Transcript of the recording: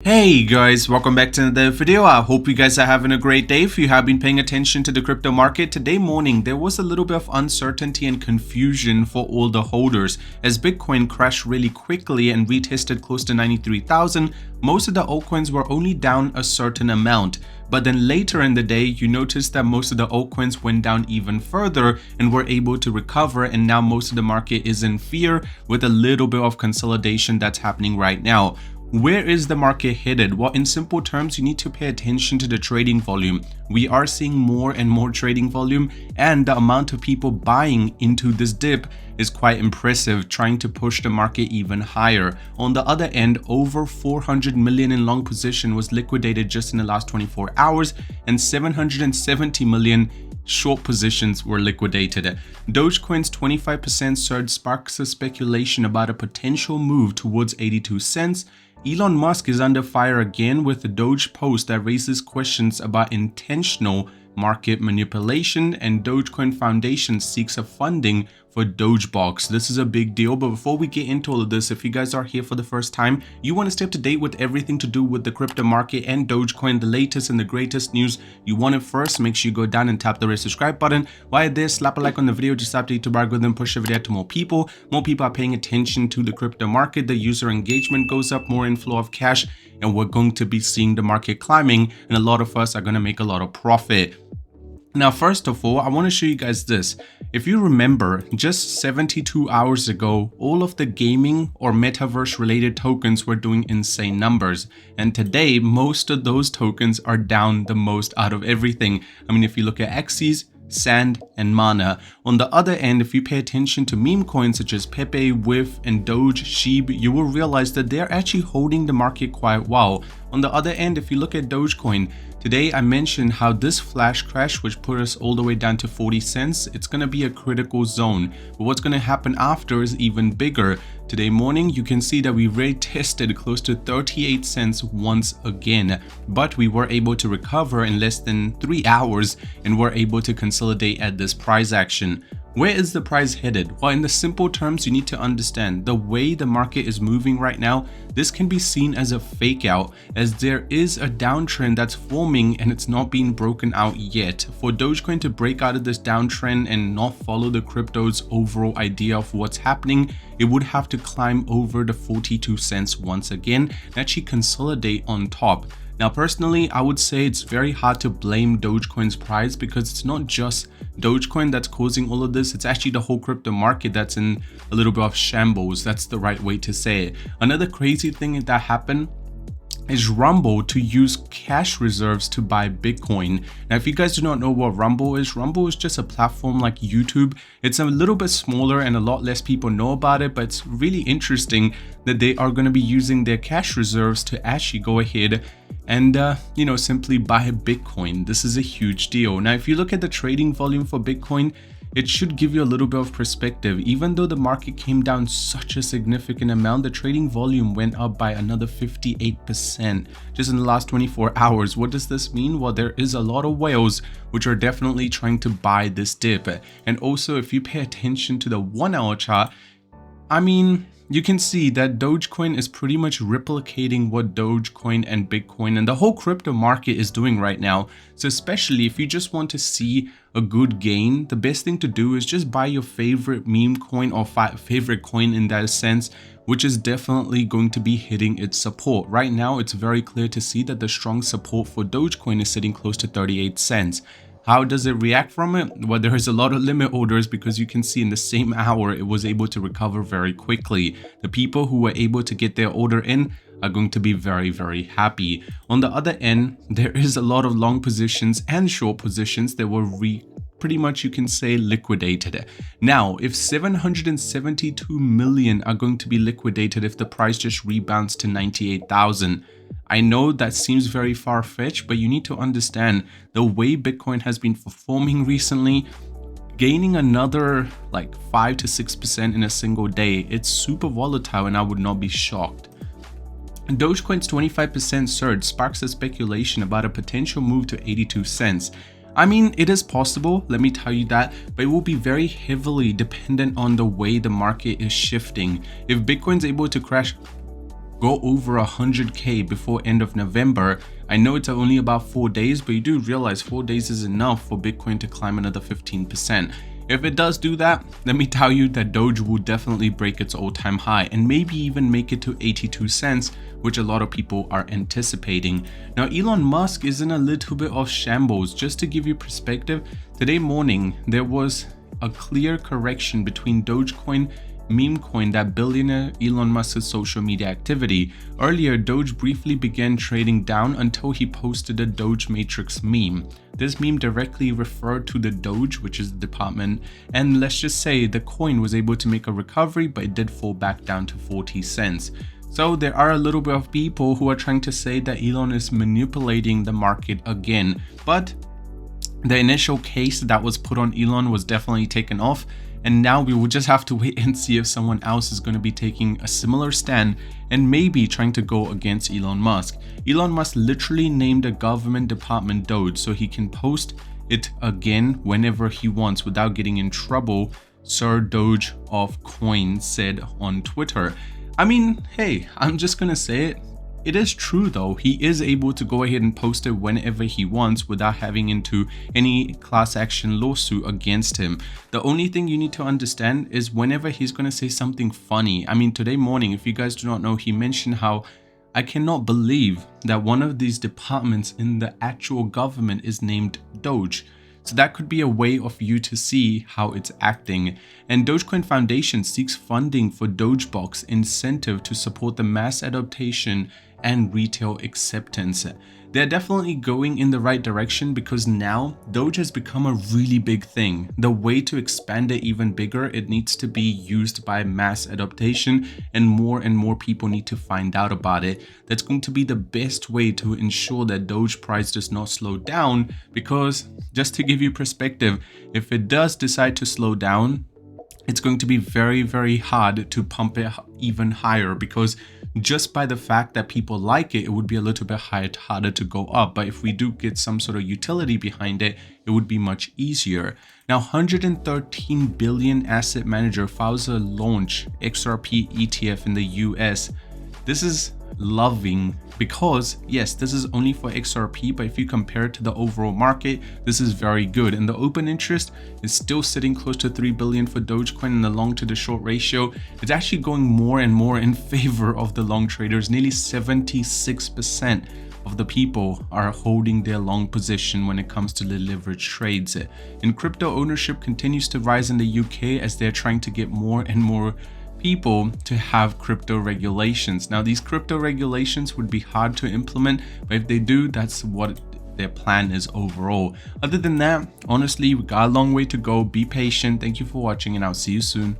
Hey guys, welcome back to another video. I hope you guys are having a great day. If you have been paying attention to the crypto market, today morning there was a little bit of uncertainty and confusion for all the holders. As Bitcoin crashed really quickly and retested close to 93,000, most of the altcoins were only down a certain amount. But then later in the day, you noticed that most of the altcoins went down even further and were able to recover, and now most of the market is in fear with a little bit of consolidation that's happening right now. Where is the market headed? Well, in simple terms, you need to pay attention to the trading volume. We are seeing more and more trading volume, and the amount of people buying into this dip is quite impressive, trying to push the market even higher. On the other end, over 400 million in long position was liquidated just in the last 24 hours, and 770 million short positions were liquidated. Dogecoin's 25% surge sparks a speculation about a potential move towards 82 cents. Elon Musk is under fire again with a Doge post that raises questions about intentional market manipulation, and Dogecoin Foundation seeks a funding for Dogebox. This is a big deal, but before we get into all of this, if you guys are here for the first time, you want to stay up to date with everything to do with the crypto market and Dogecoin, the latest and the greatest news, you want it first, make sure you go down and tap the red subscribe button. While you're there, slap a like on the video, just tap the YouTube algorithm, push the video to more people. More people are paying attention to the crypto market, the user engagement goes up, more inflow of cash, and we're going to be seeing the market climbing, and a lot of us are going to make a lot of profit. Now, first of all, I want to show you guys this. If you remember, just 72 hours ago, all of the gaming or metaverse related tokens were doing insane numbers. And today, most of those tokens are down the most out of everything. I mean, if you look at Axes, Sand, and Mana. On the other end, if you pay attention to meme coins such as Pepe, WIF, and Doge, Shiba, you will realize that they're actually holding the market quite well. On the other end, if you look at Dogecoin, today I mentioned how this flash crash, which put us all the way down to 40 cents, it's going to be a critical zone. But what's going to happen after is even bigger. Today morning, you can see that we retested close to 38 cents once again, but we were able to recover in less than 3 hours and were able to consolidate at this price action. Where is the price headed? Well, in the simple terms, you need to understand the way the market is moving right now. This can be seen as a fake out, as there is a downtrend that's forming and it's not being broken out yet. For Dogecoin to break out of this downtrend and not follow the crypto's overall idea of what's happening, it would have to climb over the 42 cents once again and actually consolidate on top. Now, personally, I would say it's very hard to blame Dogecoin's price because it's not just Dogecoin that's causing all of this. It's actually the whole crypto market that's in a little bit of shambles. That's the right way to say it. Another crazy thing that happened is Rumble to use cash reserves to buy Bitcoin. Now, if you guys do not know what Rumble is just a platform like YouTube. It's a little bit smaller and a lot less people know about it, but it's really interesting that they are going to be using their cash reserves to actually go ahead and simply buy Bitcoin. This is a huge deal. Now, if you look at the trading volume for Bitcoin, it should give you a little bit of perspective. Even though the market came down such a significant amount, the trading volume went up by another 58% just in the last 24 hours. What does this mean? Well, there is a lot of whales which are definitely trying to buy this dip. And also, if you pay attention to the 1 hour chart, I mean, you can see that Dogecoin is pretty much replicating what Dogecoin and Bitcoin and the whole crypto market is doing right now. So especially if you just want to see a good gain, the best thing to do is just buy your favorite meme coin or favorite coin in that sense, which is definitely going to be hitting its support. Right now, it's very clear to see that the strong support for Dogecoin is sitting close to 38 cents. How does it react from it? Well, there is a lot of limit orders because you can see in the same hour it was able to recover very quickly. The people who were able to get their order in are going to be very, very happy. On the other end, there is a lot of long positions and short positions that were pretty much, you can say, liquidated. Now, if 772 million are going to be liquidated if the price just rebounds to 98,000, I know that seems very far-fetched, but you need to understand the way Bitcoin has been performing recently. Gaining another like 5 to 6% in a single day, it's super volatile and I would not be shocked. Dogecoin's 25% surge sparks a speculation about a potential move to 82 cents. I mean, it is possible, let me tell you that, but it will be very heavily dependent on the way the market is shifting. If Bitcoin's able to crash go over 100k before end of November. I know it's only about 4 days, but you do realize 4 days is enough for Bitcoin to climb another 15%. If it does do that, let me tell you that Doge will definitely break its all-time high and maybe even make it to 82 cents, which a lot of people are anticipating. Now, Elon Musk is in a little bit of shambles. Just to give you perspective, today morning there was a clear correction between Dogecoin, meme coin, that billionaire Elon Musk's social media activity. Earlier, Doge briefly began trading down until he posted a Doge Matrix meme. This meme directly referred to the Doge, which is the department, and let's just say the coin was able to make a recovery, but it did fall back down to 40 cents. So there are a little bit of people who are trying to say that Elon is manipulating the market again, but the initial case that was put on Elon was definitely taken off. And now we will just have to wait and see if someone else is going to be taking a similar stand and maybe trying to go against Elon Musk. Elon Musk literally named a government department Doge so he can post it again whenever he wants without getting in trouble, Sir Doge of Coin said on Twitter. I mean, hey, I'm just going to say it. It is true though, he is able to go ahead and post it whenever he wants without having into any class action lawsuit against him. The only thing you need to understand is whenever he's going to say something funny. I mean, today morning, if you guys do not know, he mentioned how I cannot believe that one of these departments in the actual government is named Doge. So that could be a way of you to see how it's acting. And Dogecoin Foundation seeks funding for Dogebox incentive to support the mass adoption and retail acceptance. They're definitely going in the right direction because now Doge has become a really big thing. The way to expand it even bigger, it needs to be used by mass adoption, and more people need to find out about it. That's going to be the best way to ensure that Doge price does not slow down, because just to give you perspective, if it does decide to slow down, it's going to be very hard to pump it even higher, because just by the fact that people like it, it would be a little bit harder to go up. But if we do get some sort of utility behind it, it would be much easier. Now, 113 billion asset manager files a launch XRP ETF in the US. This is loving because yes, this is only for XRP, but if you compare it to the overall market, this is very good. And the open interest is still sitting close to 3 billion for Dogecoin, and the long to the short ratio, it's actually going more and more in favor of the long traders. Nearly 76% of the people are holding their long position when it comes to the leverage trades. And crypto ownership continues to rise in the UK as they're trying to get more and more people to have crypto regulations. Now, these crypto regulations would be hard to implement, but if they do, that's what their plan is overall. Other than that, honestly, we got a long way to go. Be patient. Thank you for watching, and I'll see you soon.